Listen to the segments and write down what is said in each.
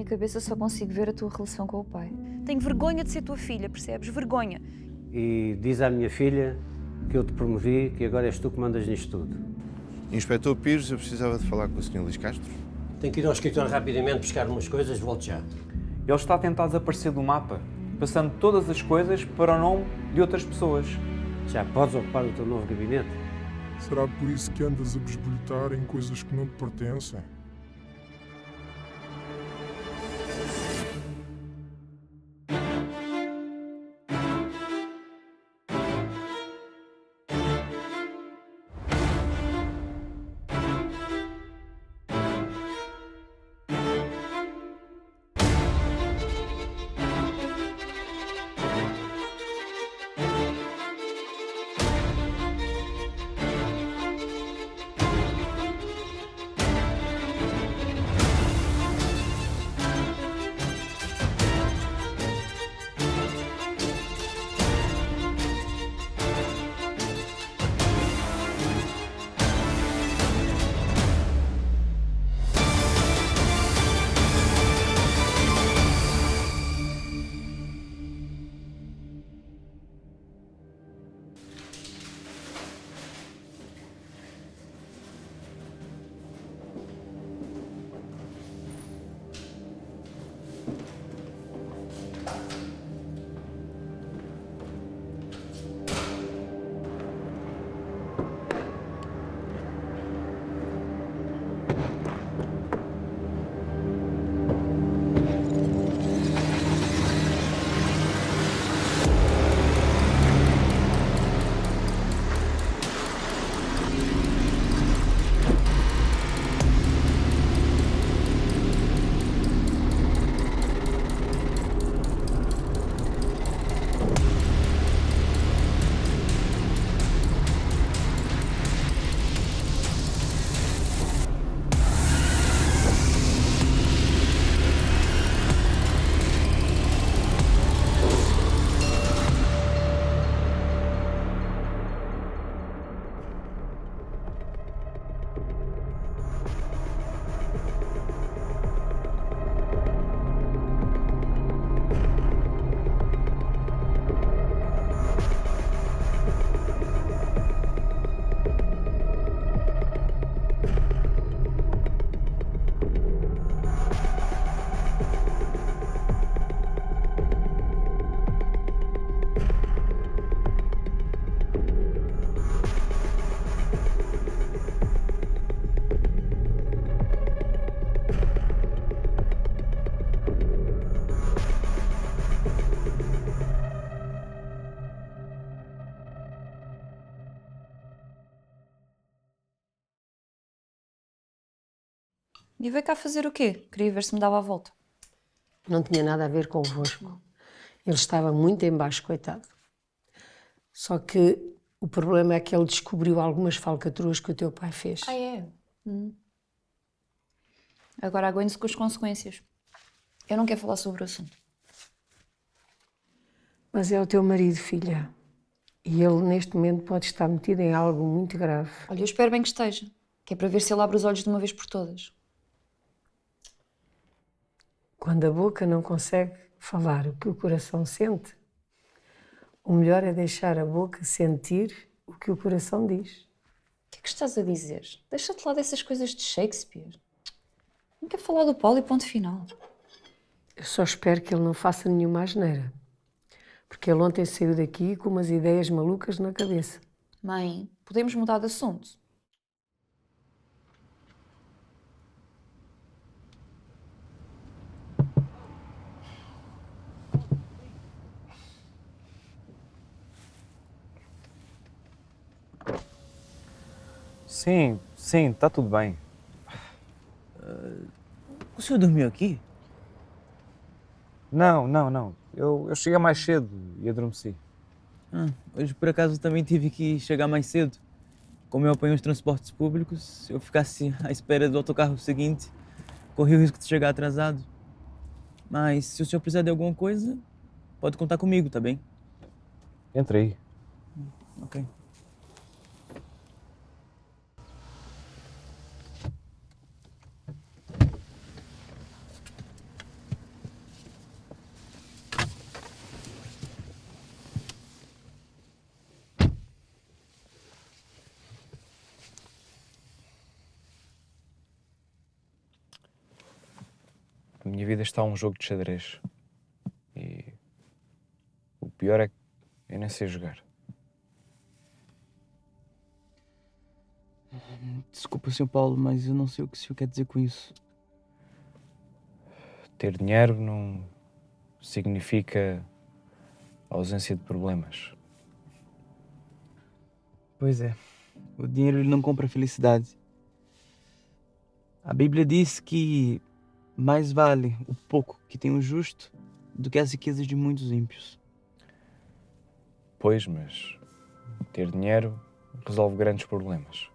minha cabeça só consigo ver a tua relação com o pai. Tenho vergonha de ser tua filha, percebes? Vergonha. E diz à minha filha que eu te promovi, que agora és tu que mandas nisto tudo. Inspetor Pires, eu precisava de falar com o Sr. Luís Castro. Tenho que ir ao escritório rapidamente buscar umas coisas, volto já. Ele está a tentar desaparecer do mapa, passando todas as coisas para o nome de outras pessoas. Já podes ocupar o teu novo gabinete? Será por isso que andas a besbolhotar em coisas que não te pertencem? E veio cá fazer o quê? Queria ver se me dava a volta. Não tinha nada a ver convosco. Ele estava muito em baixo, coitado. Só que o problema é que ele descobriu algumas falcatruas que o teu pai fez. Ah, é? Agora aguente-se com as consequências. Eu não quero falar sobre o assunto. Mas é o teu marido, filha. E ele, neste momento, pode estar metido em algo muito grave. Olha, eu espero bem que esteja. Que é para ver se ele abre os olhos de uma vez por todas. Quando a boca não consegue falar o que o coração sente, o melhor é deixar a boca sentir o que o coração diz. O que é que estás a dizer? Deixa-te lá dessas coisas de Shakespeare. Não quero falar do Paulo e ponto final. Eu só espero que ele não faça nenhuma asneira. Porque ele ontem saiu daqui com umas ideias malucas na cabeça. Mãe, podemos mudar de assunto? Sim, está tudo bem. O senhor dormiu aqui? Não. Eu cheguei mais cedo e adormeci. Hoje, por acaso, também tive que chegar mais cedo. Como eu apanho os transportes públicos, se eu ficasse à espera do autocarro seguinte, corri o risco de chegar atrasado. Mas se o senhor precisar de alguma coisa, pode contar comigo, tá bem? Entra aí. Ok. A minha vida está a um jogo de xadrez. E o pior é que eu nem sei jogar. Desculpa, Sr. Paulo, mas eu não sei o que o senhor quer dizer com isso. Ter dinheiro não significa ausência de problemas. Pois é, o dinheiro ele não compra felicidade. A Bíblia diz que mais vale o pouco que tem o justo do que as riquezas de muitos ímpios. Pois, mas ter dinheiro resolve grandes problemas.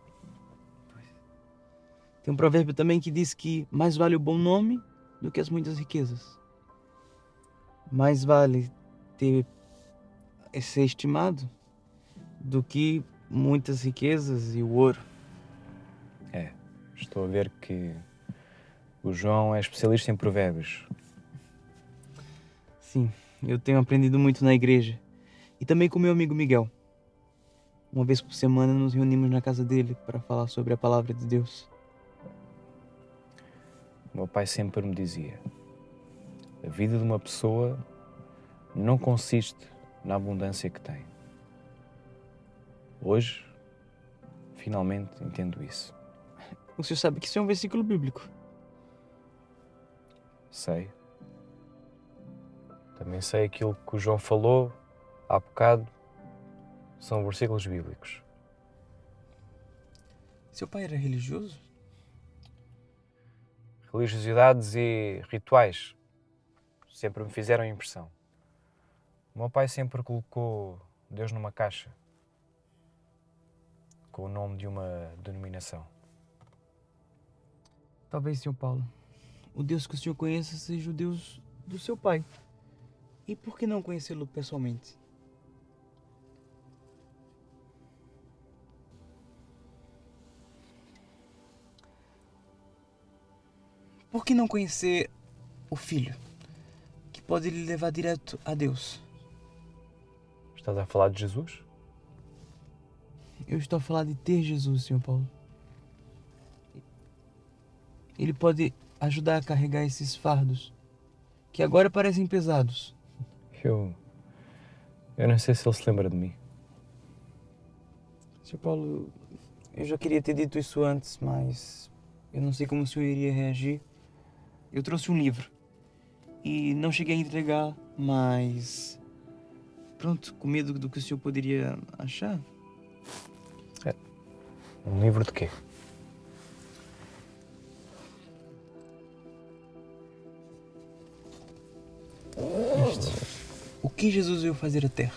Tem um provérbio também que diz que mais vale o bom nome do que as muitas riquezas. Mais vale ser estimado do que muitas riquezas e o ouro. Estou a ver que o João é especialista em provérbios. Sim, eu tenho aprendido muito na igreja. E também com meu amigo Miguel. Uma vez por semana nos reunimos na casa dele para falar sobre a palavra de Deus. O meu pai sempre me dizia: a vida de uma pessoa não consiste na abundância que tem. Hoje, finalmente entendo isso. O senhor sabe que isso é um versículo bíblico. Sei. Também sei aquilo que o João falou há bocado. São versículos bíblicos. Seu pai era religioso? Religiosidades e rituais sempre me fizeram impressão. O meu pai sempre colocou Deus numa caixa com o nome de uma denominação. Talvez, Sr. Paulo, o Deus que o senhor conheça seja o Deus do seu pai. E por que não conhecê-lo pessoalmente? Por que não conhecer o Filho, que pode lhe levar direto a Deus? Estás a falar de Jesus? Eu estou a falar de ter Jesus, Sr. Paulo. Ele pode ajudar a carregar esses fardos, que agora parecem pesados. Eu não sei se ele se lembra de mim. Sr. Paulo, eu já queria ter dito isso antes, mas eu não sei como o senhor iria reagir. Eu trouxe um livro e não cheguei a entregar, mas pronto, com medo do que o senhor poderia achar. Um livro de quê? O que Jesus veio fazer à Terra?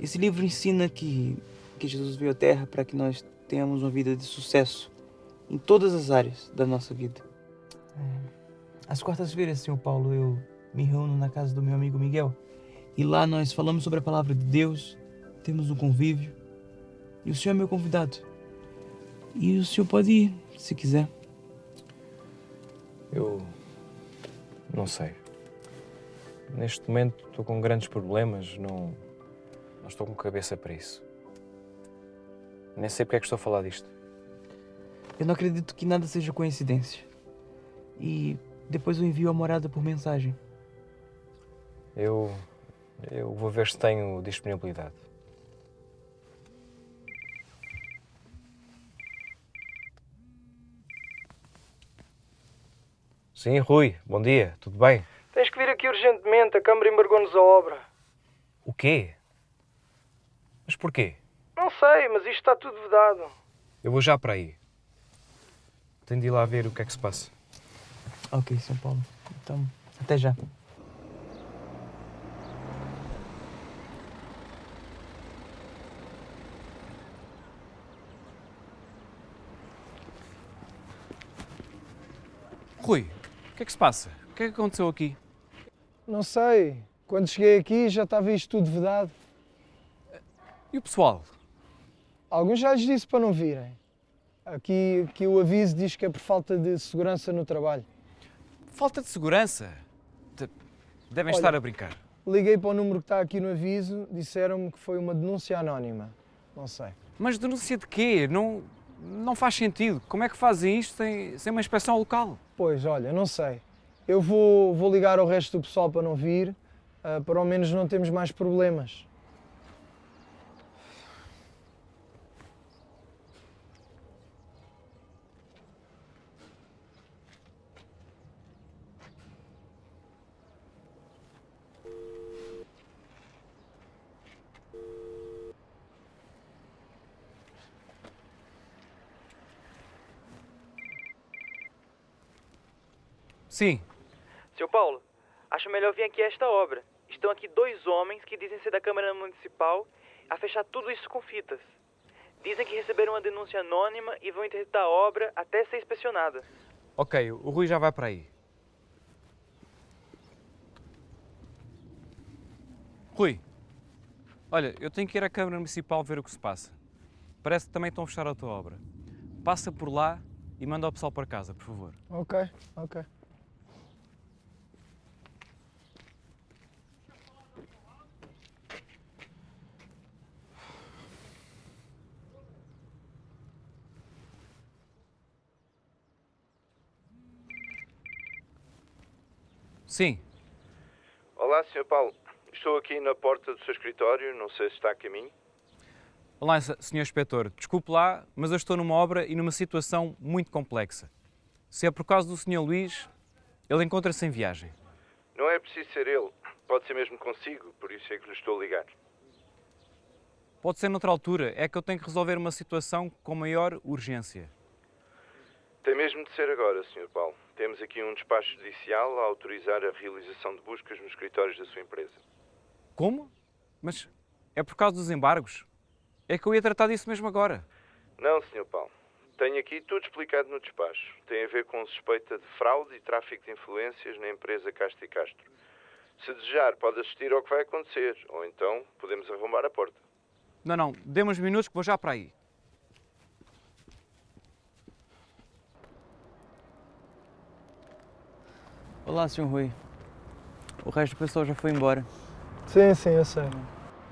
Esse livro ensina que Jesus veio à Terra para que nós tenhamos uma vida de sucesso em todas as áreas da nossa vida. Às quartas-feiras, Sr. Paulo, eu me reúno na casa do meu amigo Miguel e lá nós falamos sobre a palavra de Deus, temos um convívio e o senhor é meu convidado. E o senhor pode ir, se quiser. Eu não sei. Neste momento estou com grandes problemas, não estou com cabeça para isso. Nem sei porque é que estou a falar disto. Eu não acredito que nada seja coincidência. E depois eu envio a morada por mensagem. Eu vou ver se tenho disponibilidade. Sim, Rui, bom dia, tudo bem? Tens que vir aqui urgentemente, a Câmara embargou-nos a obra. O quê? Mas porquê? Não sei, mas isto está tudo vedado. Eu vou já para aí. Tenho de ir lá ver o que é que se passa. Ok, Sr. Paulo. Então, até já. Rui, o que é que se passa? O que é que aconteceu aqui? Não sei. Quando cheguei aqui já estava isto tudo vedado. E o pessoal? Alguns já lhes disse para não virem. Aqui o aviso diz que é por falta de segurança no trabalho. Falta de segurança? Devem Olha, estar a brincar. Liguei para o número que está aqui no aviso, disseram-me que foi uma denúncia anónima. Não sei. Mas denúncia de quê? Não não faz sentido. Como é que fazem isto sem uma inspeção local? Pois, olha, não sei. Eu vou ligar ao resto do pessoal para não vir, para ao menos não termos mais problemas. Sim. Seu Paulo, acho melhor vir aqui a esta obra. Estão aqui 2 homens que dizem ser da Câmara Municipal a fechar tudo isso com fitas. Dizem que receberam uma denúncia anônima e vão interditar a obra até ser inspecionada. Ok, o Rui já vai para aí. Rui, olha, eu tenho que ir à Câmara Municipal ver o que se passa. Parece que também estão a fechar a tua obra. Passa por lá e manda o pessoal para casa, por favor. Ok, ok. Sim. Olá, Sr. Paulo. Estou aqui na porta do seu escritório, não sei se está a caminho. Olá, Sr. Inspetor. Desculpe lá, mas eu estou numa obra e numa situação muito complexa. Se é por causa do Sr. Luís, ele encontra-se em viagem. Não é preciso ser ele, pode ser mesmo consigo, por isso é que lhe estou a ligar. Pode ser noutra altura, é que eu tenho que resolver uma situação com maior urgência. Tem mesmo de ser agora, Sr. Paulo. Temos aqui um despacho judicial a autorizar a realização de buscas nos escritórios da sua empresa. Como? Mas é por causa dos embargos? É que eu ia tratar disso mesmo agora. Não, Sr. Paulo. Tenho aqui tudo explicado no despacho. Tem a ver com suspeita de fraude e tráfico de influências na empresa Castro e Castro. Se desejar, pode assistir ao que vai acontecer, ou então podemos arrombar a porta. Não, dê-me uns minutos que vou já para aí. Olá, Sr. Rui. O resto do pessoal já foi embora. Sim, eu sei.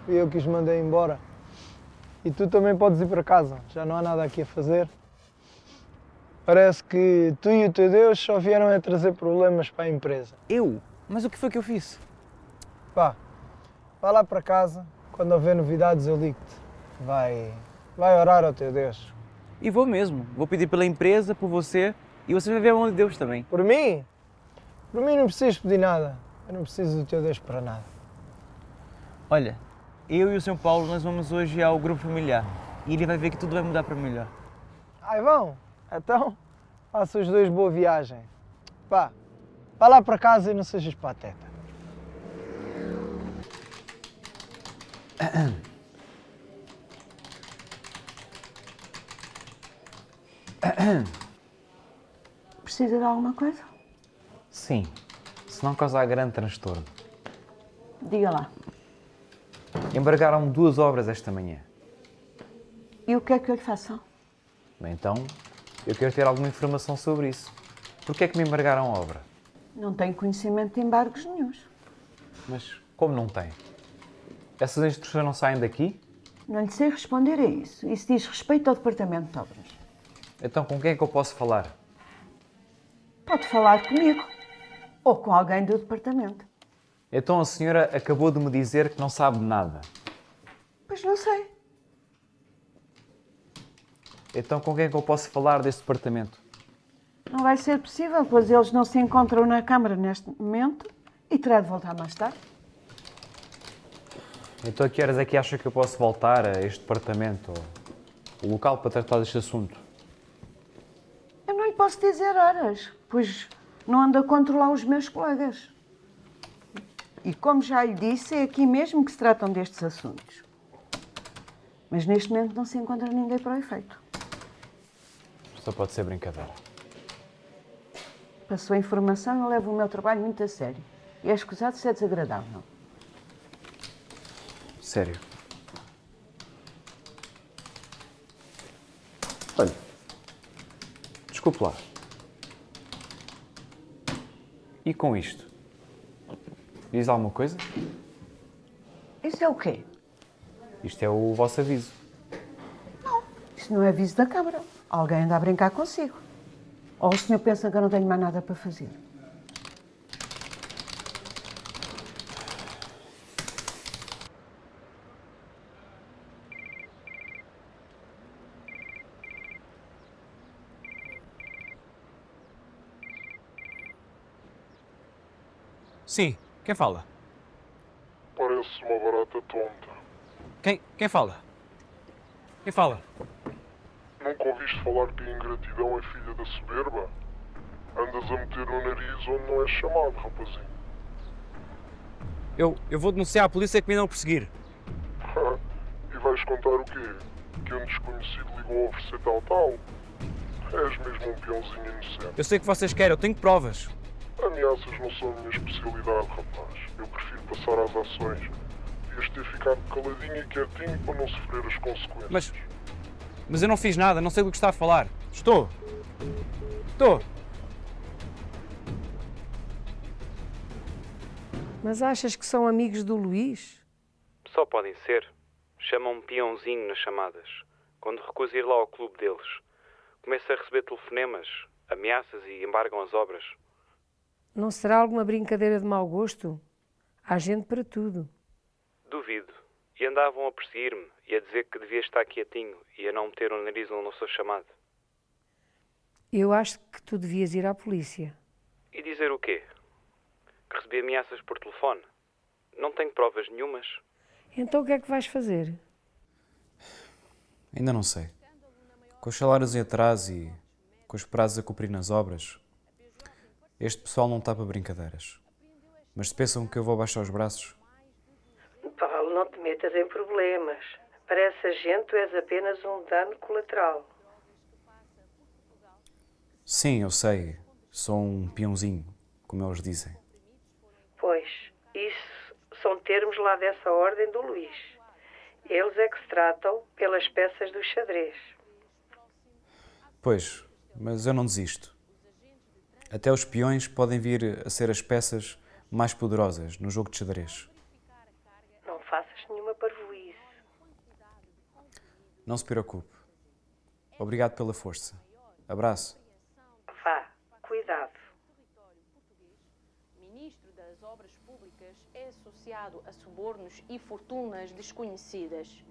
Fui eu que os mandei embora. E tu também podes ir para casa, já não há nada aqui a fazer. Parece que tu e o teu Deus só vieram a trazer problemas para a empresa. Eu? Mas o que foi que eu fiz? Vá lá para casa, quando houver novidades eu ligo-te. Vai orar ao teu Deus. E vou mesmo. Vou pedir pela empresa, por você, e você vai ver a mão de Deus também. Por mim? Por mim não precisas pedir nada. Eu não preciso do teu Deus para nada. Olha, eu e o Sr. Paulo, nós vamos hoje ao grupo familiar. E ele vai ver que tudo vai mudar para melhor. Ai, vão? Então, faça os dois boa viagem. Vá lá para casa e não sejas pateta. Precisa de alguma coisa? Sim, se não causar grande transtorno. Diga lá. Embargaram-me 2 obras esta manhã. E o que é que eu lhe faço? Então, eu quero ter alguma informação sobre isso. Porquê é que me embargaram a obra? Não tenho conhecimento de embargos nenhuns. Mas como não tem? Essas instruções não saem daqui? Não lhe sei responder a isso. Isso diz respeito ao Departamento de Obras. Então com quem é que eu posso falar? Pode falar comigo ou com alguém do Departamento. Então a senhora acabou de me dizer que não sabe nada. Pois não sei. Então com quem é que eu posso falar desse departamento? Não vai ser possível, pois eles não se encontram na Câmara neste momento e terá de voltar mais tarde. Então a que horas é que acha que eu posso voltar a este departamento, ou o local para tratar deste assunto? Eu não lhe posso dizer horas, pois não ando a controlar os meus colegas. E como já lhe disse, é aqui mesmo que se tratam destes assuntos. Mas neste momento não se encontra ninguém para o efeito. Só pode ser brincadeira. Para a sua informação, eu levo o meu trabalho muito a sério. E é escusado se é desagradável. Sério. Olha, desculpe lá. E com isto? Diz alguma coisa? Isso é o quê? Isto é o vosso aviso. Isso não é aviso da Câmara. Alguém anda a brincar consigo. Ou o senhor pensa que eu não tenho mais nada para fazer? Sim, quem fala? Parece uma barata tonta. Quem fala? Quem fala? Nunca ouviste falar que a ingratidão é filha da soberba? Andas a meter o nariz onde não és chamado, rapazinho. Eu vou denunciar a polícia que me andam a perseguir. E vais contar o quê? Que um desconhecido ligou a oferecer tal? És mesmo um peãozinho inocente. Eu sei o que vocês querem, eu tenho provas. Ameaças não são a minha especialidade, rapaz. Eu prefiro passar às ações. Devias ter ficado caladinho e quietinho para não sofrer as consequências. Mas eu não fiz nada, não sei do que está a falar. Estou. Mas achas que são amigos do Luís? Só podem ser. Chamam-me peãozinho nas chamadas. Quando recuso ir lá ao clube deles. Começo a receber telefonemas, ameaças e embargam as obras. Não será alguma brincadeira de mau gosto? Há gente para tudo. Duvido. E andavam a perseguir-me e a dizer que devia estar quietinho e a não meter o nariz onde não sou chamado. Eu acho que tu devias ir à polícia. E dizer o quê? Que recebi ameaças por telefone? Não tenho provas nenhumas. Então o que é que vais fazer? Ainda não sei. Com os salários em atraso e com os prazos a cumprir nas obras, este pessoal não está para brincadeiras. Mas se pensam que eu vou baixar os braços... Paulo, não te metas em problemas. Para essa gente tu és apenas um dano colateral. Sim, eu sei. Sou um peãozinho, como eles dizem. Pois, isso são termos lá dessa ordem do Luís. Eles é que se tratam pelas peças do xadrez. Pois, mas eu não desisto. Até os peões podem vir a ser as peças mais poderosas no jogo de xadrez. Não faças nenhuma parvoíce. Não se preocupe. Obrigado pela força. Abraço. Vá, cuidado. Ministro das Obras Públicas é associado a subornos e fortunas desconhecidas.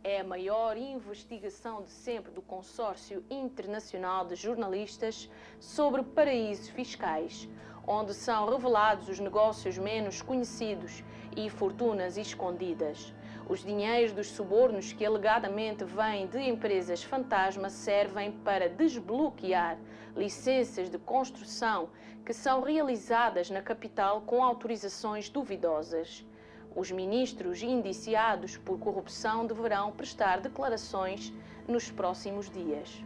É a maior investigação de sempre do Consórcio Internacional de Jornalistas sobre paraísos fiscais, onde são revelados os negócios menos conhecidos e fortunas escondidas. Os dinheiros dos subornos que alegadamente vêm de empresas fantasma servem para desbloquear licenças de construção que são realizadas na capital com autorizações duvidosas. Os ministros indiciados por corrupção deverão prestar declarações nos próximos dias.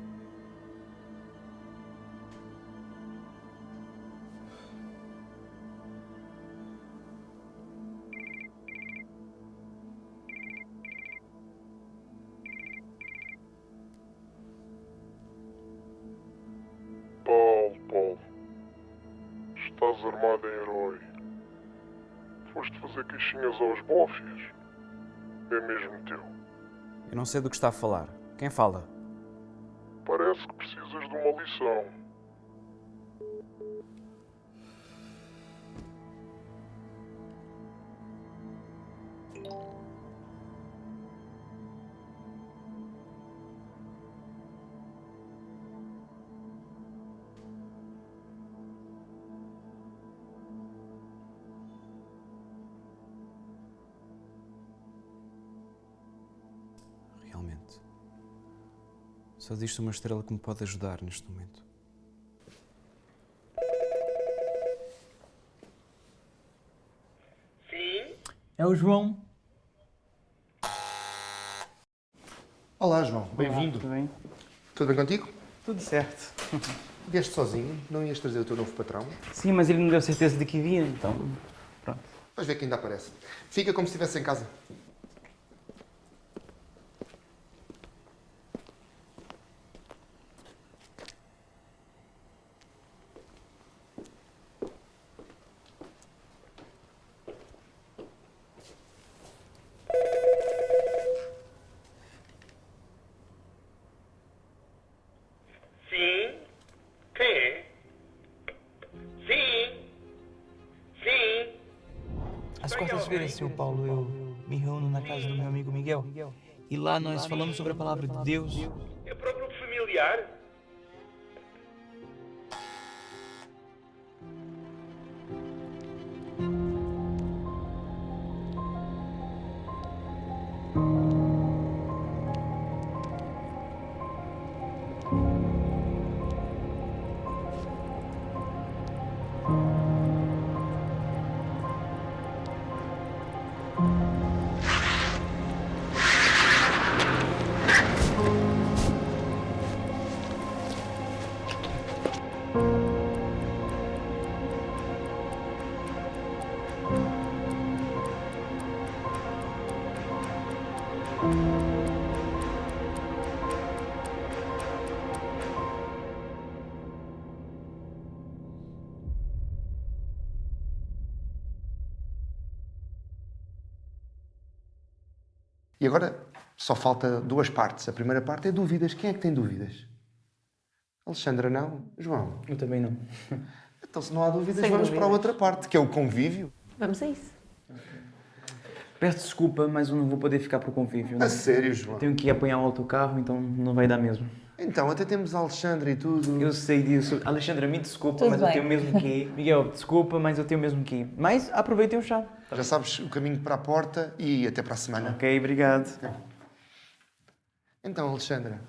Paulo, estás armado em herói. Foste fazer queixinhas aos bófias? É mesmo teu. Eu não sei do que está a falar. Quem fala? Parece que precisas de uma lição. Realmente. Só existe uma estrela que me pode ajudar neste momento. Sim? É o João. Olá, João. Bem-vindo. Tudo bem? Tudo bem contigo? Tudo certo. Vieste sozinho? Não ias trazer o teu novo patrão? Sim, mas ele não deu certeza de que vinha, então pronto. Vais ver que ainda aparece. Fica como se estivesse em casa. Às quartas-feiras, Sr. Paulo, eu me reúno na casa do meu amigo Miguel. E lá nós falamos sobre a palavra de Deus. É para o grupo familiar? E agora só falta duas partes. A primeira parte é dúvidas. Quem é que tem dúvidas? Alexandra, não? João? Eu também não. Então, se não há dúvidas, Sem vamos para a dúvidas. outra parte, que é o convívio. Vamos a isso. Peço desculpa, mas eu não vou poder ficar pro convívio. A sério, João? Tenho que ir apanhar o autocarro, então não vai dar mesmo. Então, até temos a Alexandra e tudo. Eu sei disso. Alexandra, me desculpa, Tudo mas bem. eu tenho mesmo que ir. Miguel, desculpa, mas eu tenho mesmo que ir. Mas aproveitem o chá. Já sabes o caminho para a porta e até para a semana. Ok, obrigado. Então, Alexandra,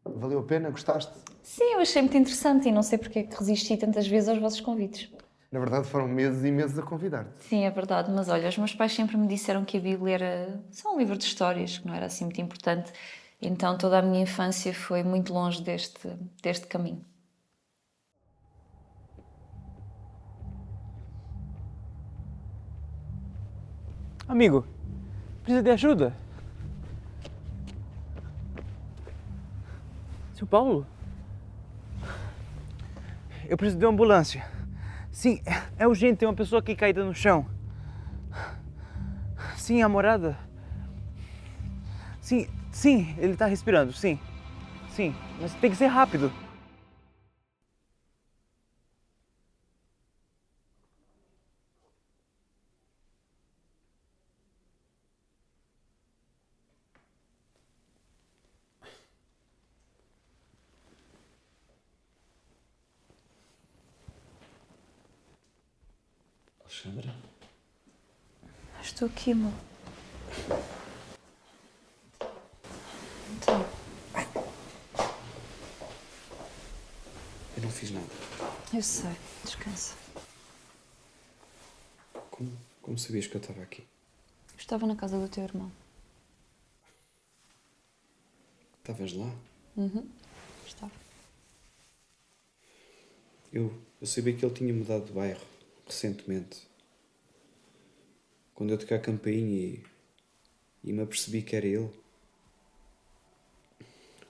valeu a pena? Gostaste? Sim, eu achei muito interessante e não sei porque é que resisti tantas vezes aos vossos convites. Na verdade, foram meses e meses a convidar-te. Sim, é verdade, mas olha, os meus pais sempre me disseram que a Bíblia era só um livro de histórias, que não era assim muito importante. Então toda a minha infância foi muito longe deste caminho. Amigo, precisa de ajuda? Seu Paulo? Eu preciso de uma ambulância. Sim, é urgente, tem uma pessoa aqui caída no chão. Sim, a morada. Sim, ele tá respirando, sim. Sim, mas tem que ser rápido. Alexandra? Estou aqui, amor. Então, Eu não fiz nada. eu sei, descansa. Como sabias que eu estava aqui? Eu estava na casa do teu irmão. Estavas lá? Estava. Eu sabia que ele tinha mudado de bairro recentemente. Quando eu toquei a campainha e me apercebi que era ele,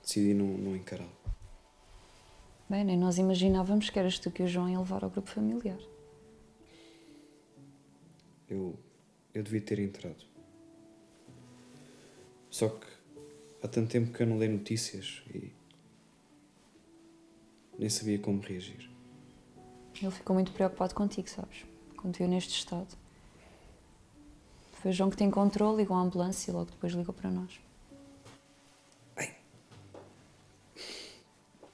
decidi não encará-lo. Bem, nem nós imaginávamos que eras tu que o João ia levar ao grupo familiar. Eu devia ter entrado. Só que há tanto tempo que eu não leio notícias e nem sabia como reagir. Ele ficou muito preocupado contigo, sabes? Quando te viu neste estado. Foi o João que te encontrou, ligou à ambulância e logo depois ligou para nós.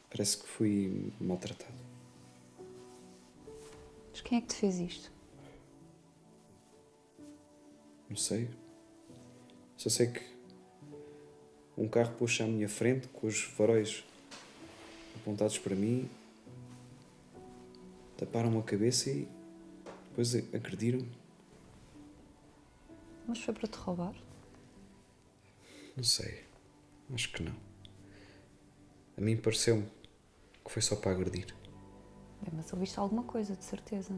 Parece que fui maltratado. Mas quem é que te fez isto? Não sei. Só sei que um carro puxa à minha frente com os faróis apontados para mim, taparam a cabeça e depois agrediram-me. Mas foi para te roubar? Não sei. Acho que não. A mim pareceu-me que foi só para agredir. Bem, mas ouviste alguma coisa, de certeza.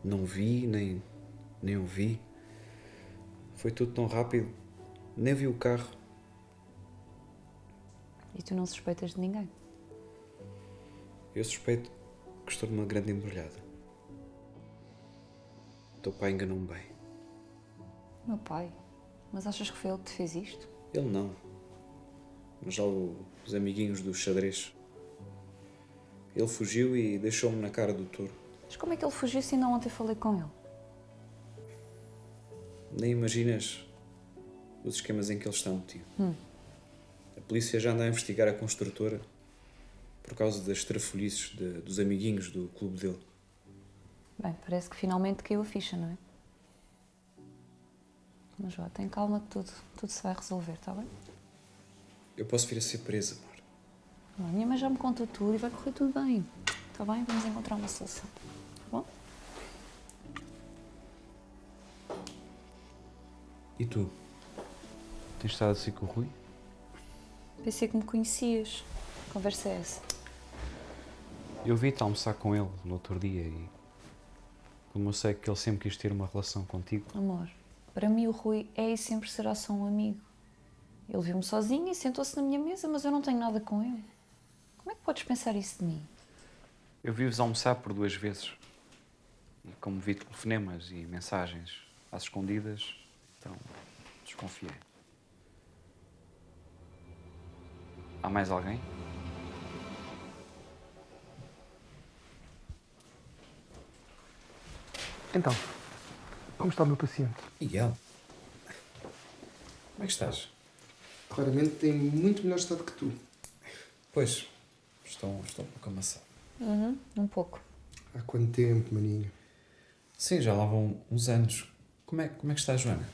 Não vi, nem ouvi. Foi tudo tão rápido. Nem vi o carro. E tu não suspeitas de ninguém? Eu suspeito que estou numa grande embrulhada. O teu pai enganou-me bem. Meu pai? Mas achas que foi ele que te fez isto? Ele não. Mas já os amiguinhos do xadrez. Ele fugiu e deixou-me na cara do touro. Mas como é que ele fugiu se ainda ontem falei com ele? Nem imaginas os esquemas em que ele está metido. A polícia já anda a investigar a construtora por causa das trafolhices dos amiguinhos do clube dele. Bem, parece que finalmente caiu a ficha, não é? Mas vá, tem calma que tudo se vai resolver, está bem? Eu posso vir a ser presa, amor. A minha mãe já me contou tudo e vai correr tudo bem. Está bem? Vamos encontrar uma solução. Tá bom? E tu? Tens estado assim com o Rui? Pensei que me conhecias. Que conversa é essa? Eu vi-te almoçar com ele no outro dia e... Como eu sei que ele sempre quis ter uma relação contigo... Amor, para mim o Rui é e sempre será só um amigo. Ele viu-me sozinho e sentou-se na minha mesa, mas eu não tenho nada com ele. Como é que podes pensar isso de mim? Eu vi-vos almoçar por 2 vezes. E como vi telefonemas e mensagens às escondidas, então desconfiei. Há mais alguém? Então, como está o meu paciente? Miguel, como é que estás? Claramente tem muito melhor estado que tu. Pois, estou um pouco amassado. Um pouco. Há quanto tempo, maninho? Sim, já lá vão uns anos. Como é que está a Joana?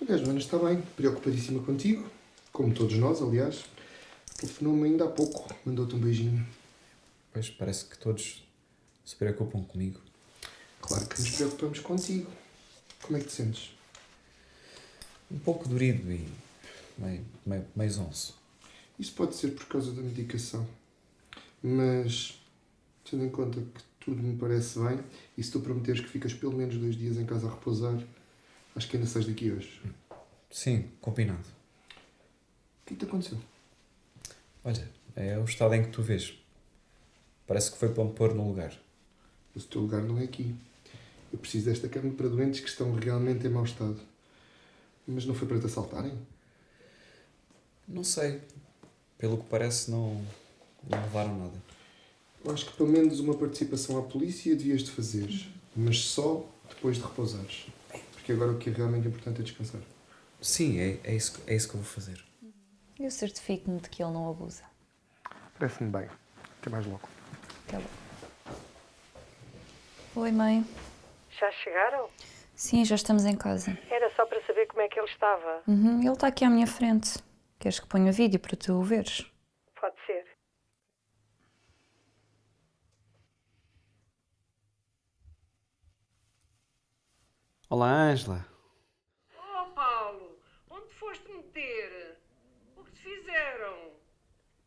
Olha, a Joana está bem, preocupadíssima contigo, como todos nós, aliás. Telefonou-me ainda há pouco, mandou-te um beijinho. Pois, parece que todos se preocupam comigo. Claro que nos preocupamos contigo. Como é que te sentes? Um pouco dorido e meio zonzo. Isso pode ser por causa da medicação. Mas, tendo em conta que tudo me parece bem, e se tu prometeres que ficas pelo menos 2 dias em casa a repousar, acho que ainda sais daqui hoje. Sim, combinado. O que te aconteceu? Olha, é o estado em que tu vês. Parece que foi para me pôr no lugar. Mas o teu lugar não é aqui. Eu preciso desta cama para doentes que estão realmente em mau estado. Mas não foi para te assaltarem? Não sei. Pelo que parece, não levaram nada. Eu acho que pelo menos uma participação à polícia devias de fazer. Mas só depois de repousares. Porque agora o que é realmente importante é descansar. Sim, é isso que eu vou fazer. Eu certifico-me de que ele não abusa. Parece-me bem. Até mais logo. Até logo. Oi, mãe. Já chegaram? Sim, já estamos em casa. Era só para saber como é que ele estava. Ele está aqui à minha frente. Queres que ponha vídeo para tu o veres? Pode ser. Olá, Ângela. Oh, Paulo, onde te foste meter? O que te fizeram?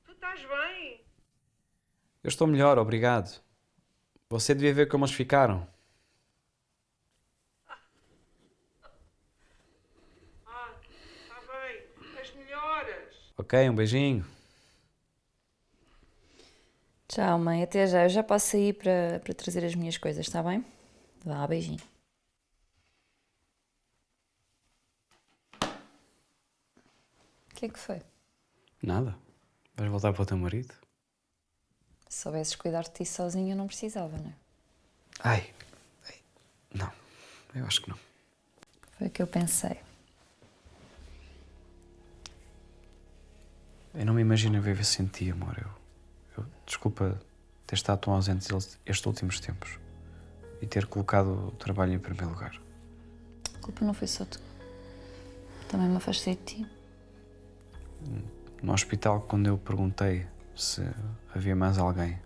Tu estás bem? Eu estou melhor, obrigado. Você devia ver como eles ficaram. Está bem. As melhoras. Ok, um beijinho. Tchau, mãe. Até já. Eu já passo aí para trazer as minhas coisas, está bem? Vá, beijinho. O que é que foi? Nada. Vais voltar para o teu marido? Se soubesses cuidar de ti sozinho, eu não precisava, não é? Ai. Não. Eu acho que não. Foi o que eu pensei. Eu não me imagino viver sem ti, amor. Desculpa ter estado tão ausente estes últimos tempos e ter colocado o trabalho em primeiro lugar. A culpa não foi só tu. Também me afastei de ti. No hospital, quando eu perguntei se havia mais alguém,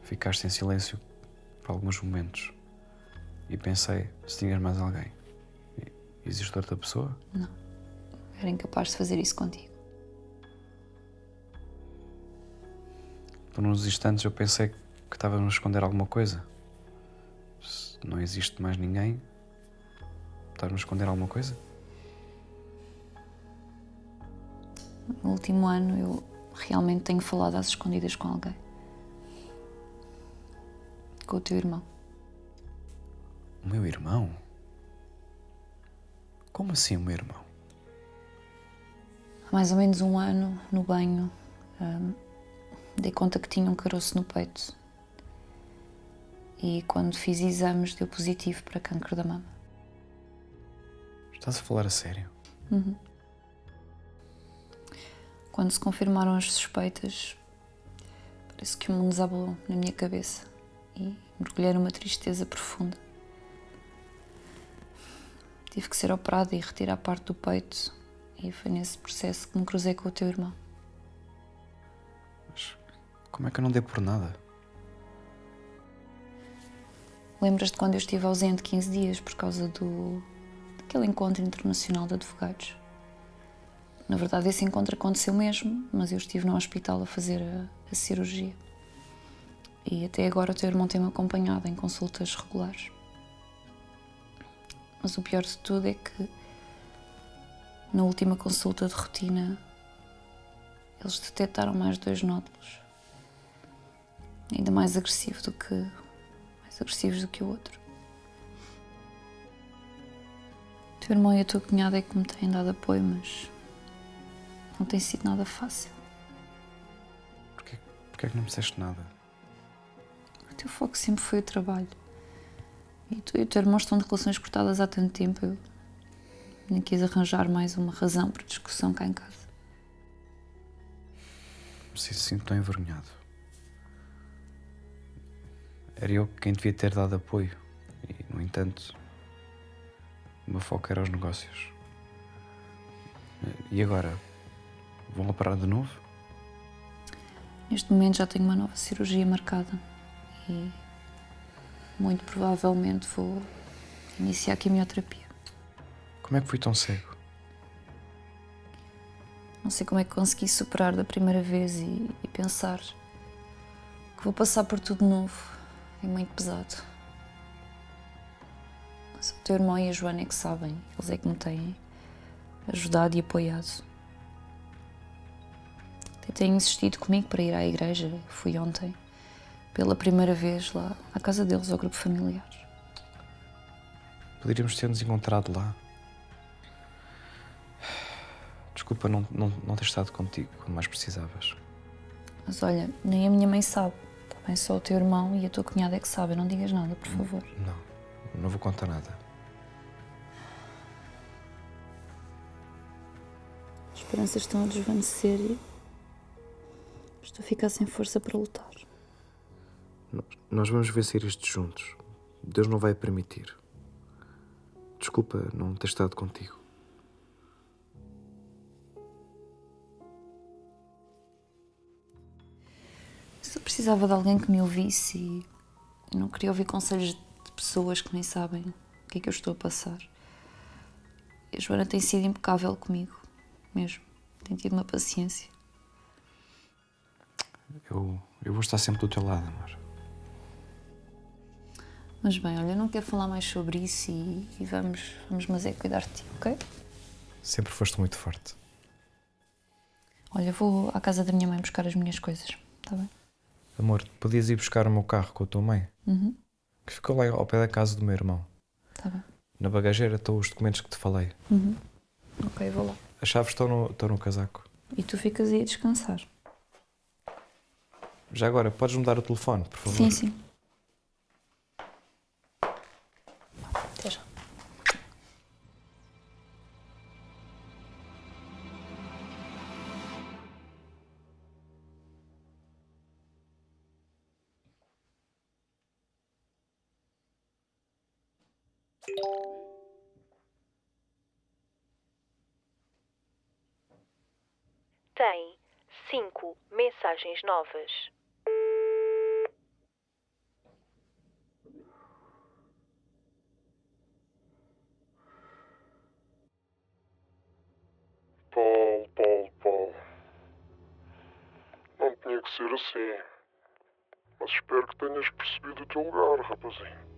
ficaste em silêncio por alguns momentos e pensei se tinhas mais alguém. Existe outra pessoa? Não. Era incapaz de fazer isso contigo. Por uns instantes eu pensei que estava a esconder alguma coisa. Se não existe mais ninguém, estás-me a esconder alguma coisa? No último ano eu realmente tenho falado às escondidas com alguém. Com o teu irmão. O meu irmão? Como assim o meu irmão? Há mais ou menos um ano, no banho, dei conta que tinha um caroço no peito. E quando fiz exames deu positivo para cancro da mama. Estás a falar a sério? Uhum. Quando se confirmaram as suspeitas, parece que o mundo desabou na minha cabeça e mergulhei numa tristeza profunda. Tive que ser operada e retirar parte do peito, e foi nesse processo que me cruzei com o teu irmão. Mas como é que eu não dei por nada? Lembras-te quando eu estive ausente 15 dias por causa daquele encontro internacional de advogados? Na verdade, esse encontro aconteceu mesmo, mas eu estive no hospital a fazer a cirurgia. E até agora o teu irmão tem-me acompanhado em consultas regulares. Mas o pior de tudo é que, na última consulta de rotina, eles detectaram mais 2 nódulos. Ainda mais agressivos do que o outro. O teu irmão e a tua cunhada é que me têm dado apoio, mas não tem sido nada fácil. Porquê é que não me disseste nada? O teu foco sempre foi o trabalho. E tu e o teu irmão estão de relações cortadas há tanto tempo. Eu nem quis arranjar mais uma razão para discussão cá em casa. Me sinto tão envergonhado. Era eu quem devia ter dado apoio. E, no entanto, o meu foco era os negócios. E agora? Vão lá parar de novo? Neste momento já tenho uma nova cirurgia marcada. E muito provavelmente vou iniciar a quimioterapia. Como é que fui tão cego? Não sei como é que consegui superar da primeira vez e pensar que vou passar por tudo de novo. É muito pesado. Mas o teu irmão e a Joana é que sabem. Eles é que me têm ajudado e apoiado. Até têm insistido comigo para ir à igreja. Fui ontem, pela primeira vez, lá à casa deles, ao grupo familiar. Poderíamos ter-nos encontrado lá. Desculpa não ter estado contigo quando mais precisavas. Mas olha, nem a minha mãe sabe. Está bem, só o teu irmão e a tua cunhada é que sabem. Não digas nada, por favor. Não vou contar nada. As esperanças estão a desvanecer e estou a ficar sem força para lutar. Nós vamos vencer isto juntos. Deus não vai permitir. Desculpa não ter estado contigo. Só precisava de alguém que me ouvisse e não queria ouvir conselhos de pessoas que nem sabem o que é que eu estou a passar. E a Joana tem sido impecável comigo, mesmo. Tem tido uma paciência. Eu vou estar sempre do teu lado, amor. Mas bem, olha, eu não quero falar mais sobre isso e vamos mas é cuidar de ti, ok? Sempre foste muito forte. Olha, vou à casa da minha mãe buscar as minhas coisas, está bem? Amor, podias ir buscar o meu carro com a tua mãe? Uhum. Que ficou lá ao pé da casa do meu irmão. Está bem. Na bagageira estão os documentos que te falei. Uhum. Ok, vou lá. As chaves estão no casaco. E tu ficas aí a descansar. Já agora, podes me dar o telefone, por favor? Sim, sim. Até já. Tem 5 mensagens novas. Paulo. Não tinha que ser assim. Mas espero que tenhas percebido o teu lugar, rapazinho.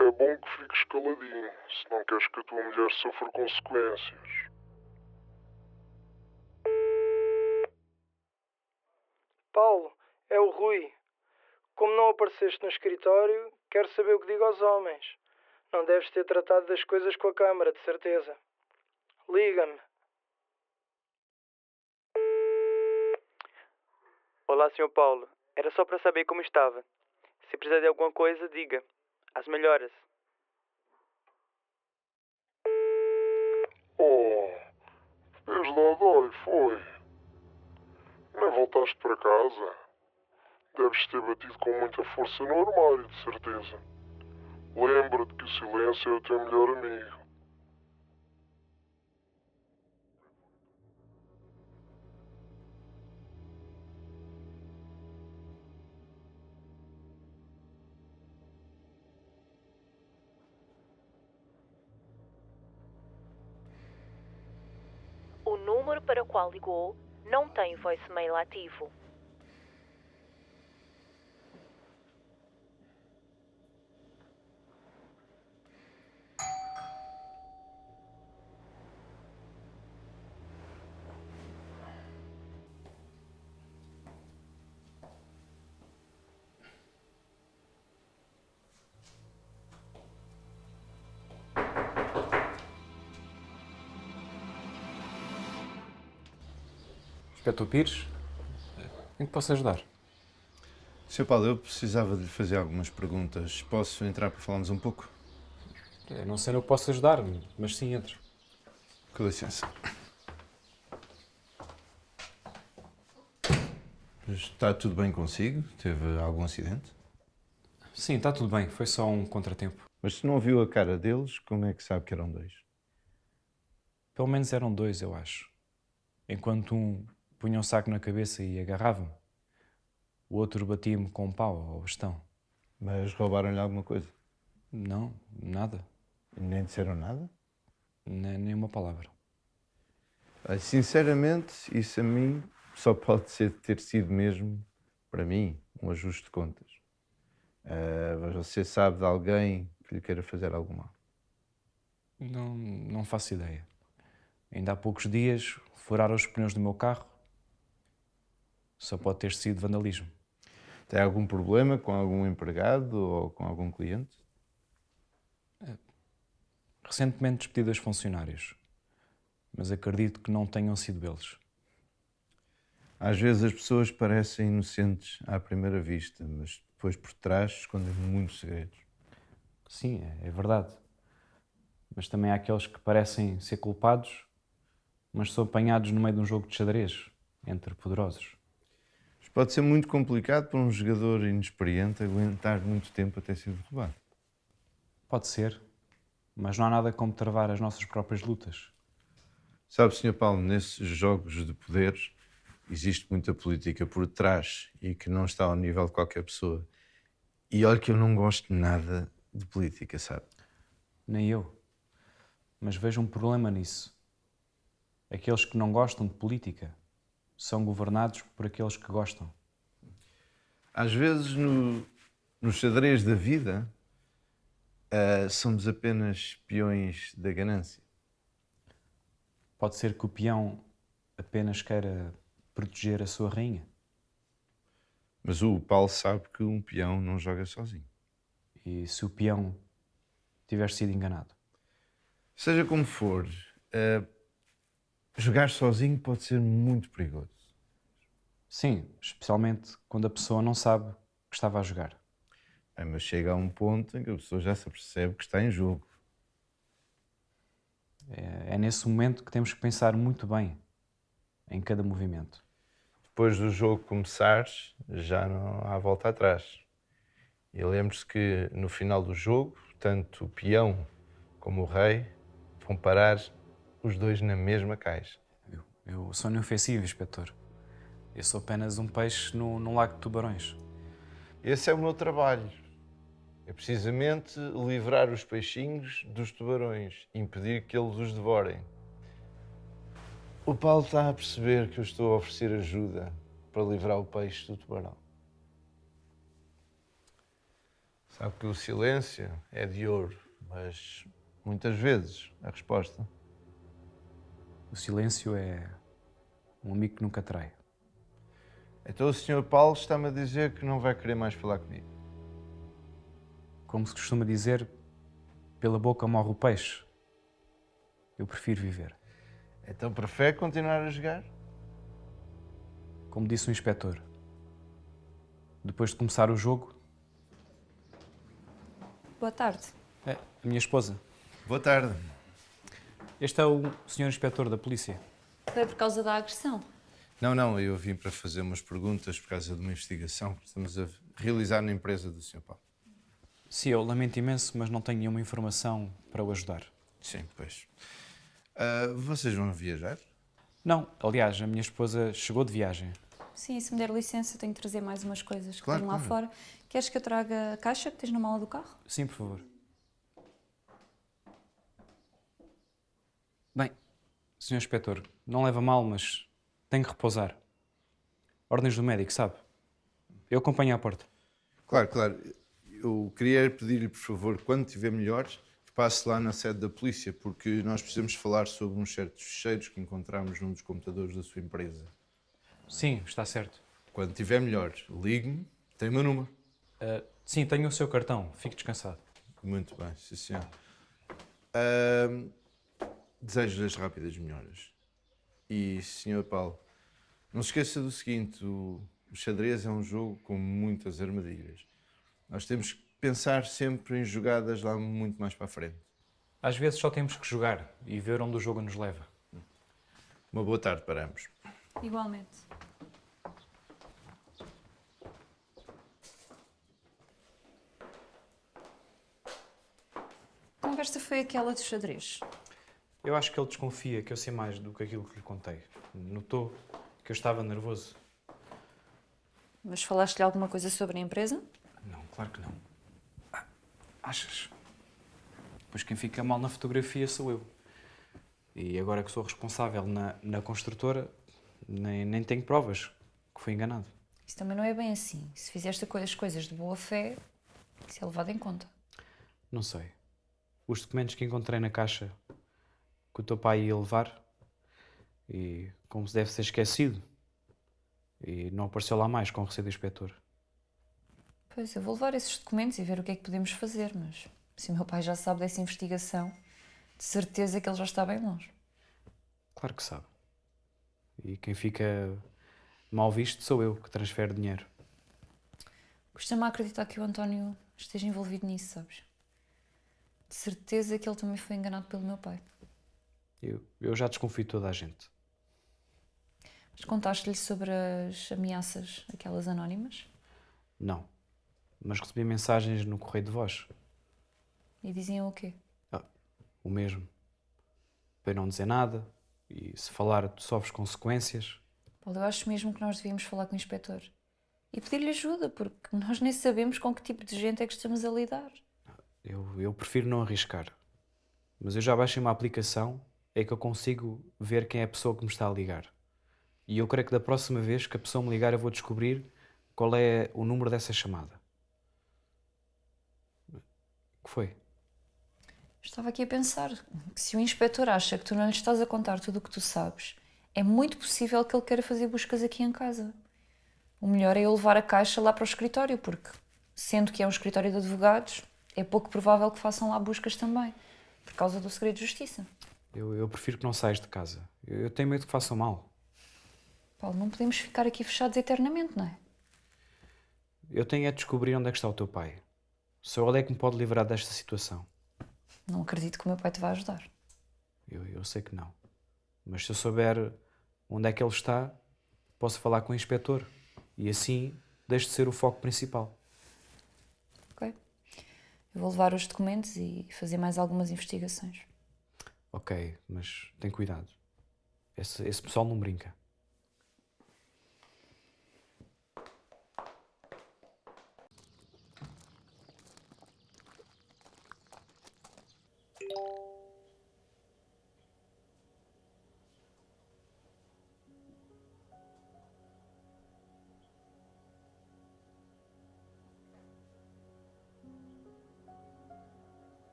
É bom que fiques caladinho, se não queres que a tua mulher sofra consequências. Paulo, é o Rui. Como não apareceste no escritório, quero saber o que digo aos homens. Não deves ter tratado das coisas com a Câmara, de certeza. Liga-me. Olá, Sr. Paulo. Era só para saber como estava. Se precisar de alguma coisa, diga. As melhoras. Oh, és dodói, foi? Nem voltaste para casa? Deves ter batido com muita força no armário, de certeza. Lembra-te que o silêncio é o teu melhor amigo. O número para o qual ligou não tem voicemail ativo. Inspetor Pires, em que posso ajudar? Sr. Paulo, eu precisava de lhe fazer algumas perguntas. Posso entrar para falarmos um pouco? Eu não sei no que posso ajudar, mas sim, entre. Com licença. Está tudo bem consigo? Teve algum acidente? Sim, está tudo bem. Foi só um contratempo. Mas se não viu a cara deles, como é que sabe que eram dois? Pelo menos eram dois, eu acho. Enquanto um punha um saco na cabeça e agarrava-me, o outro batia-me com um pau ou bastão. Mas roubaram-lhe alguma coisa? Não, nada. E nem disseram nada? Nem uma palavra. Sinceramente, isso a mim só pode ter sido mesmo, para mim, um ajuste de contas. Você sabe de alguém que lhe queira fazer algum mal? Não faço ideia. Ainda há poucos dias furaram os pneus do meu carro. Só pode ter sido vandalismo. Tem algum problema com algum empregado ou com algum cliente? Recentemente despedi 2 funcionários, mas acredito que não tenham sido eles. Às vezes as pessoas parecem inocentes à primeira vista, mas depois por trás escondem muitos segredos. Sim, é verdade. Mas também há aqueles que parecem ser culpados, mas são apanhados no meio de um jogo de xadrez entre poderosos. Pode ser muito complicado para um jogador inexperiente aguentar muito tempo até ser derrubado. Pode ser, mas não há nada como travar as nossas próprias lutas. Sabe, Sr. Paulo, nesses jogos de poderes existe muita política por trás e que não está ao nível de qualquer pessoa. E olha que eu não gosto nada de política, sabe? Nem eu. Mas vejo um problema nisso. Aqueles que não gostam de política são governados por aqueles que gostam. Às vezes, no xadrez da vida, somos apenas peões da ganância. Pode ser que o peão apenas queira proteger a sua rainha. Mas o Paulo sabe que um peão não joga sozinho. E se o peão tiver sido enganado? Seja como for, jogar sozinho pode ser muito perigoso. Sim, especialmente quando a pessoa não sabe que estava a jogar. Mas chega a um ponto em que a pessoa já se apercebe que está em jogo. É nesse momento que temos que pensar muito bem em cada movimento. Depois do jogo começar, já não há volta atrás. E lembre-se que no final do jogo, tanto o peão como o rei vão parar os dois na mesma caixa. Eu sou inofensivo, inspetor. Eu sou apenas um peixe num lago de tubarões. Esse é o meu trabalho. É precisamente livrar os peixinhos dos tubarões, impedir que eles os devorem. O Paulo está a perceber que eu estou a oferecer ajuda para livrar o peixe do tubarão. Sabe que o silêncio é de ouro, mas muitas vezes a resposta... O silêncio é um amigo que nunca trai. Então o Sr. Paulo está-me a dizer que não vai querer mais falar comigo. Como se costuma dizer, pela boca morre o peixe. Eu prefiro viver. Então prefere continuar a jogar? Como disse o inspetor, depois de começar o jogo, Boa tarde. É, a minha esposa. Boa tarde. Este é o senhor inspetor da polícia. Foi por causa da agressão? Não, eu vim para fazer umas perguntas por causa de uma investigação que estamos a realizar na empresa do Sr. Paulo. Sim, eu lamento imenso, mas não tenho nenhuma informação para o ajudar. Sim, pois. Vocês vão viajar? Não, aliás, a minha esposa chegou de viagem. Sim, se me der licença, tenho que trazer mais umas coisas que Claro, tenho lá claro. fora. Queres que eu traga a caixa que tens na mala do carro? Sim, por favor. Bem, senhor inspetor, não leva mal, mas tenho que repousar. Ordens do médico, sabe? Eu acompanho à porta. Claro. Eu queria pedir-lhe, por favor, quando estiver melhor, que passe lá na sede da polícia, porque nós precisamos falar sobre uns certos ficheiros que encontramos num dos computadores da sua empresa. Sim, está certo. Quando estiver melhor, ligue-me, tem o meu número. Sim, tenho o seu cartão. Fique descansado. Muito bem, sim senhor. Desejo-lhe as rápidas melhoras. E, Sr. Paulo, não se esqueça do seguinte, o xadrez é um jogo com muitas armadilhas. Nós temos que pensar sempre em jogadas lá muito mais para a frente. Às vezes só temos que jogar e ver onde o jogo nos leva. Uma boa tarde para ambos. Igualmente. Que conversa foi aquela de xadrez? Eu acho que ele desconfia que eu sei mais do que aquilo que lhe contei. Notou que eu estava nervoso. Mas falaste-lhe alguma coisa sobre a empresa? Não, claro que não. Achas? Pois quem fica mal na fotografia sou eu. E agora que sou responsável na construtora, nem tenho provas que fui enganado. Isso também não é bem assim. Se fizeste as coisas de boa fé, isso é levado em conta. Não sei. Os documentos que encontrei na caixa que o teu pai ia levar, e como se deve ser esquecido, e não apareceu lá mais com o receio do inspetor. Pois, eu vou levar esses documentos e ver o que é que podemos fazer, mas se o meu pai já sabe dessa investigação, de certeza que ele já está bem longe. Claro que sabe. E quem fica mal visto sou eu, que transfere dinheiro. Custa-me a acreditar que o António esteja envolvido nisso, sabes? De certeza que ele também foi enganado pelo meu pai. Eu já desconfio de toda a gente. Mas contaste-lhe sobre as ameaças, aquelas anónimas? Não. Mas recebi mensagens no correio de voz. E diziam o quê? O mesmo. Para eu não dizer nada. E se falar, tu sofres consequências. Paulo, eu acho mesmo que nós devíamos falar com o inspetor. E pedir-lhe ajuda, porque nós nem sabemos com que tipo de gente é que estamos a lidar. Eu prefiro não arriscar. Mas eu já baixei uma aplicação, é que eu consigo ver quem é a pessoa que me está a ligar. E eu creio que da próxima vez que a pessoa me ligar eu vou descobrir qual é o número dessa chamada. O que foi? Estava aqui a pensar que se o inspetor acha que tu não lhe estás a contar tudo o que tu sabes, é muito possível que ele queira fazer buscas aqui em casa. O melhor é eu levar a caixa lá para o escritório, porque, sendo que é um escritório de advogados, é pouco provável que façam lá buscas também, por causa do segredo de justiça. Eu prefiro que não saias de casa. Eu tenho medo que façam mal. Paulo, não podemos ficar aqui fechados eternamente, não é? Eu tenho é de descobrir onde é que está o teu pai. Só ele é que me pode livrar desta situação. Não acredito que o meu pai te vá ajudar. Eu sei que não. Mas se eu souber onde é que ele está, posso falar com o inspetor. E assim deixo de ser o foco principal. Ok. Eu vou levar os documentos e fazer mais algumas investigações. Ok, mas tem cuidado. Esse pessoal não brinca.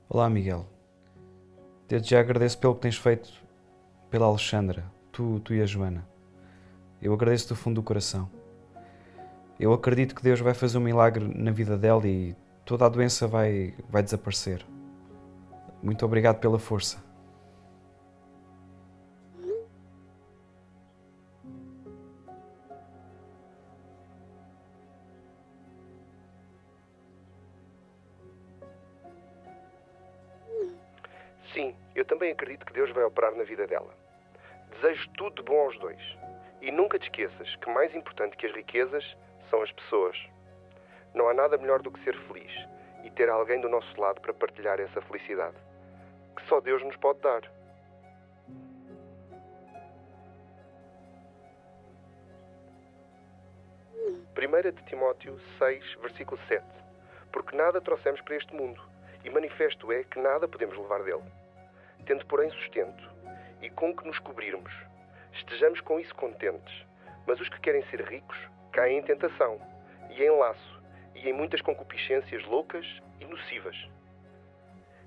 Olá, Miguel. Desde já agradeço pelo que tens feito pela Alexandra, tu e a Joana. Eu agradeço do fundo do coração. Eu acredito que Deus vai fazer um milagre na vida dela e toda a doença vai desaparecer. Muito obrigado pela força. Eu também acredito que Deus vai operar na vida dela. Desejo tudo de bom aos dois. E nunca te esqueças que mais importante que as riquezas são as pessoas. Não há nada melhor do que ser feliz e ter alguém do nosso lado para partilhar essa felicidade, que só Deus nos pode dar. Primeira de Timóteo 6, versículo 7. Porque nada trouxemos para este mundo, e manifesto é que nada podemos levar dele. Tendo, porém, sustento, e com que nos cobrirmos, estejamos com isso contentes. Mas os que querem ser ricos caem em tentação, e em laço, e em muitas concupiscências loucas e nocivas,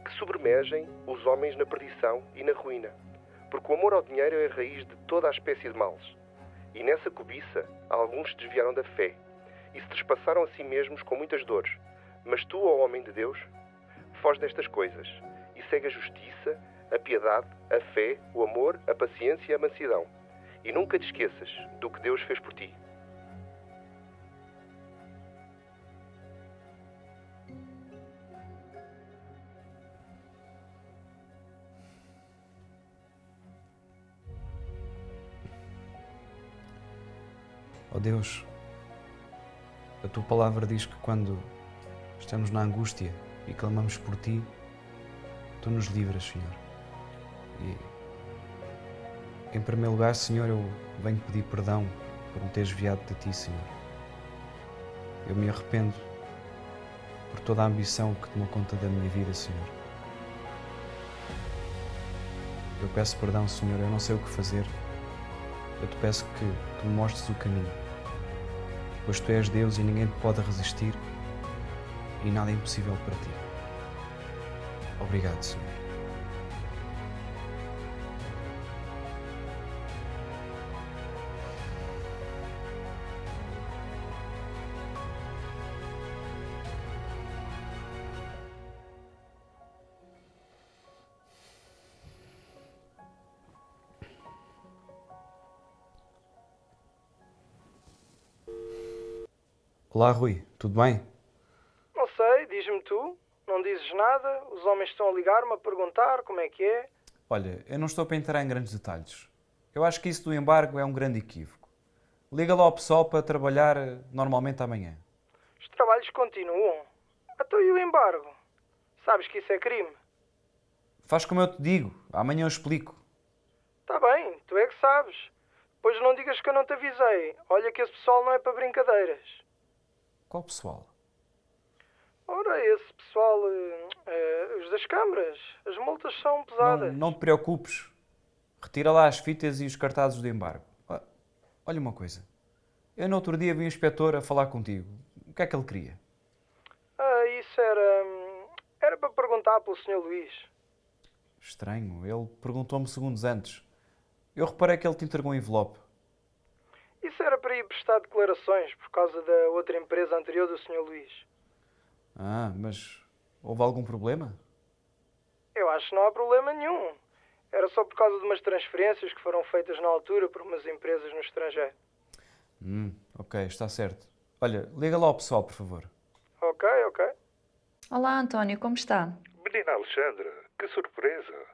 que sobremergem os homens na perdição e na ruína, porque o amor ao dinheiro é a raiz de toda a espécie de males. E nessa cobiça, alguns se desviaram da fé e se trespassaram a si mesmos com muitas dores. Mas tu, ó homem de Deus, foge destas coisas e segue a justiça, a piedade, a fé, o amor, a paciência e a mansidão. E nunca te esqueças do que Deus fez por ti. Ó Deus, a tua palavra diz que quando estamos na angústia e clamamos por ti, tu nos livras, Senhor. E, em primeiro lugar, Senhor, eu venho pedir perdão por me teres desviado de ti, Senhor. Eu me arrependo por toda a ambição que tomou conta da minha vida, Senhor. Eu peço perdão, Senhor, eu não sei o que fazer. Eu te peço que tu me mostres o caminho, pois tu és Deus e ninguém te pode resistir e nada é impossível para ti. Obrigado, Senhor. Olá, Rui, tudo bem? Não sei, diz-me tu. Não dizes nada, os homens estão a ligar-me a perguntar como é que é. Olha, eu não estou para entrar em grandes detalhes. Eu acho que isso do embargo é um grande equívoco. Liga lá ao pessoal para trabalhar normalmente amanhã. Os trabalhos continuam. Até e o embargo? Sabes que isso é crime. Faz como eu te digo, amanhã eu explico. Está bem, tu é que sabes. Depois não digas que eu não te avisei. Olha que esse pessoal não é para brincadeiras. Qual pessoal? Ora, esse pessoal, os das câmaras, as multas são pesadas. Não te preocupes. Retira lá as fitas e os cartazes do embargo. Olha uma coisa. Eu no outro dia vi um inspetor a falar contigo. O que é que ele queria? Isso era para perguntar pelo Sr. Luís. Estranho. Ele perguntou-me segundos antes. Eu reparei que ele te entregou um envelope. Isso era para ir prestar declarações por causa da outra empresa anterior do Sr. Luís. Mas houve algum problema? Eu acho que não há problema nenhum. Era só por causa de umas transferências que foram feitas na altura por umas empresas no estrangeiro. Ok, está certo. Olha, liga lá ao pessoal, por favor. Ok. Olá, António, como está? Menina Alexandra, que surpresa.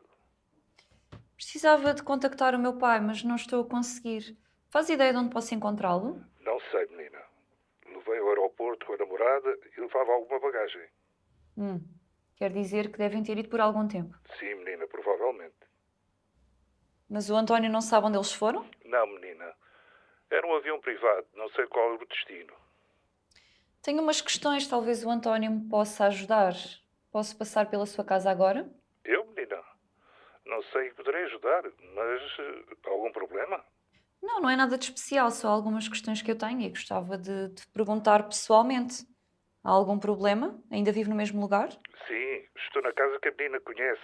Precisava de contactar o meu pai, mas não estou a conseguir. Faz ideia de onde posso encontrá-lo? Não sei, menina. Levei ao aeroporto com a namorada e levava alguma bagagem. Quer dizer que devem ter ido por algum tempo. Sim, menina, provavelmente. Mas o António não sabe onde eles foram? Não, menina. Era um avião privado, não sei qual era o destino. Tenho umas questões, talvez o António me possa ajudar. Posso passar pela sua casa agora? Eu, menina? Não sei que poderei ajudar, mas algum problema? Não é nada de especial, só algumas questões que eu tenho e gostava de perguntar pessoalmente. Há algum problema? Ainda vive no mesmo lugar? Sim, estou na casa que a menina conhece.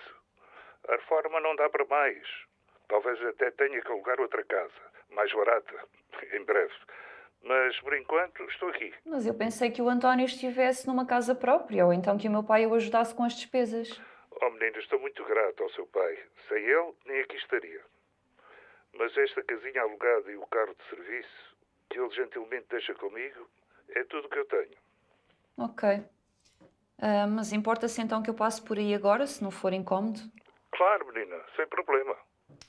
A reforma não dá para mais. Talvez até tenha que alugar outra casa, mais barata, em breve. Mas, por enquanto, estou aqui. Mas eu pensei que o António estivesse numa casa própria, ou então que o meu pai o ajudasse com as despesas. Oh, menina, estou muito grato ao seu pai. Sem ele, nem aqui estaria. Mas esta casinha alugada e o carro de serviço que ele gentilmente deixa comigo é tudo o que eu tenho. Ok. Mas importa-se então que eu passe por aí agora, se não for incómodo? Claro, menina, sem problema.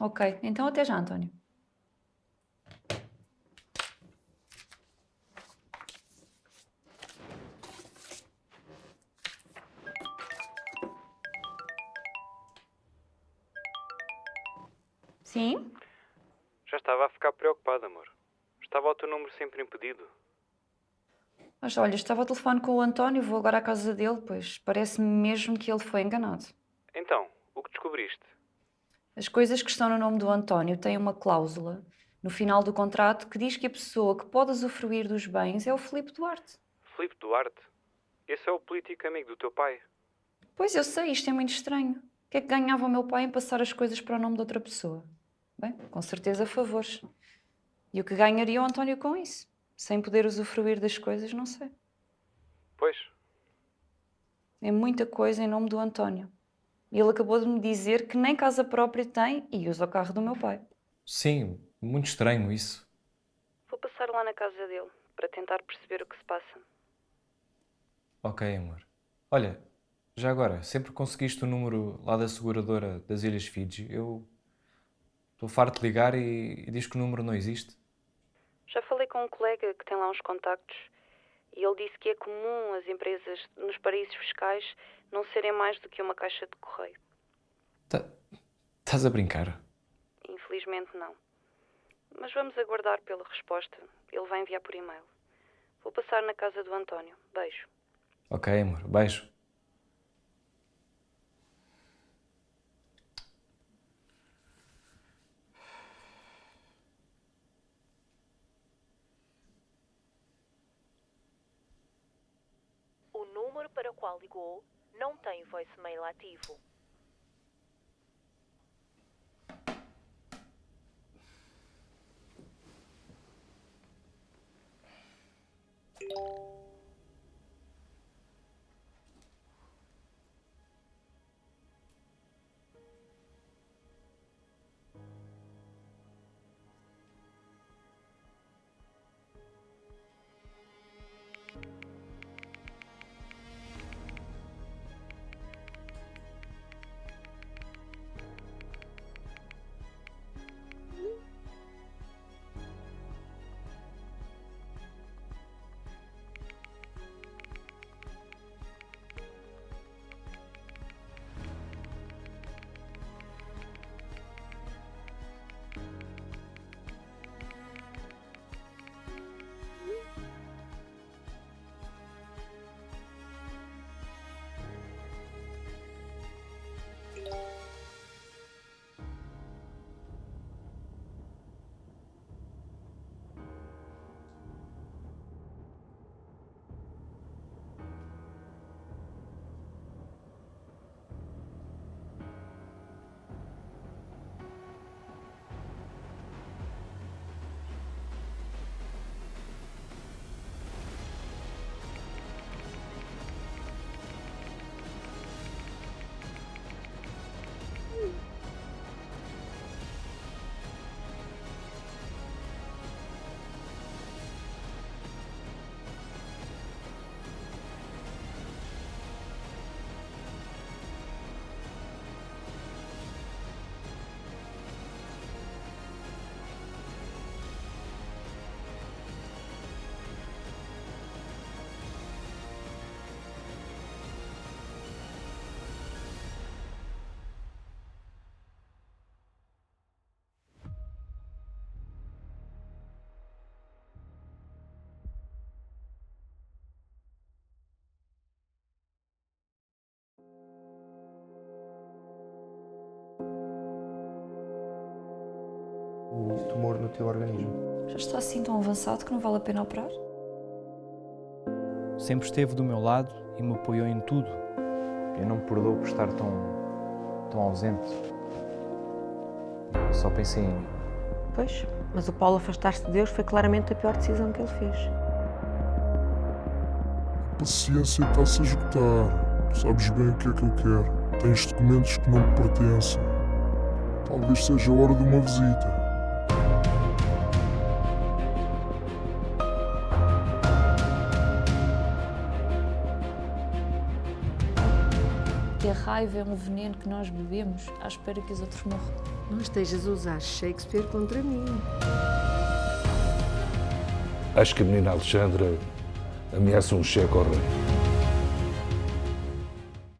Ok, então até já, António. Sim? Já estava a ficar preocupado, amor. Estava o teu número sempre impedido. Mas olha, estava ao telefone com o António, vou agora à casa dele, pois parece-me mesmo que ele foi enganado. Então, o que descobriste? As coisas que estão no nome do António têm uma cláusula no final do contrato que diz que a pessoa que pode usufruir dos bens é o Filipe Duarte. Filipe Duarte? Esse é o político amigo do teu pai. Pois eu sei, isto é muito estranho. O que é que ganhava o meu pai em passar as coisas para o nome de outra pessoa? Bem, com certeza favores. E o que ganharia o António com isso? Sem poder usufruir das coisas, não sei. Pois. É muita coisa em nome do António. E ele acabou de me dizer que nem casa própria tem e usa o carro do meu pai. Sim, muito estranho isso. Vou passar lá na casa dele para tentar perceber o que se passa. Ok, amor. Olha, já agora, sempre conseguiste o número lá da seguradora das Ilhas Fiji, eu estou farto de ligar e diz que o número não existe. Já falei com um colega que tem lá uns contactos e ele disse que é comum as empresas nos paraísos fiscais não serem mais do que uma caixa de correio. Estás a brincar? Infelizmente não. Mas vamos aguardar pela resposta. Ele vai enviar por e-mail. Vou passar na casa do António. Beijo. Ok, amor. Beijo. O número para o qual ligou não tem voicemail ativo. O tumor no teu organismo. Já está assim tão avançado que não vale a pena operar? Sempre esteve do meu lado e me apoiou em tudo. Eu não me perdoo por estar tão ausente. Eu só pensei em mim. Pois, mas o Paulo afastar-se de Deus foi claramente a pior decisão que ele fez. A paciência está-se a esgotar. Sabes bem o que é que eu quero. Tens documentos que não te pertencem. Talvez seja a hora de uma visita. Ter raiva raiva é um veneno que nós bebemos à espera que os outros morram. Não estejas a usar Shakespeare contra mim. Acho que a menina Alexandra ameaça um cheque ao rei.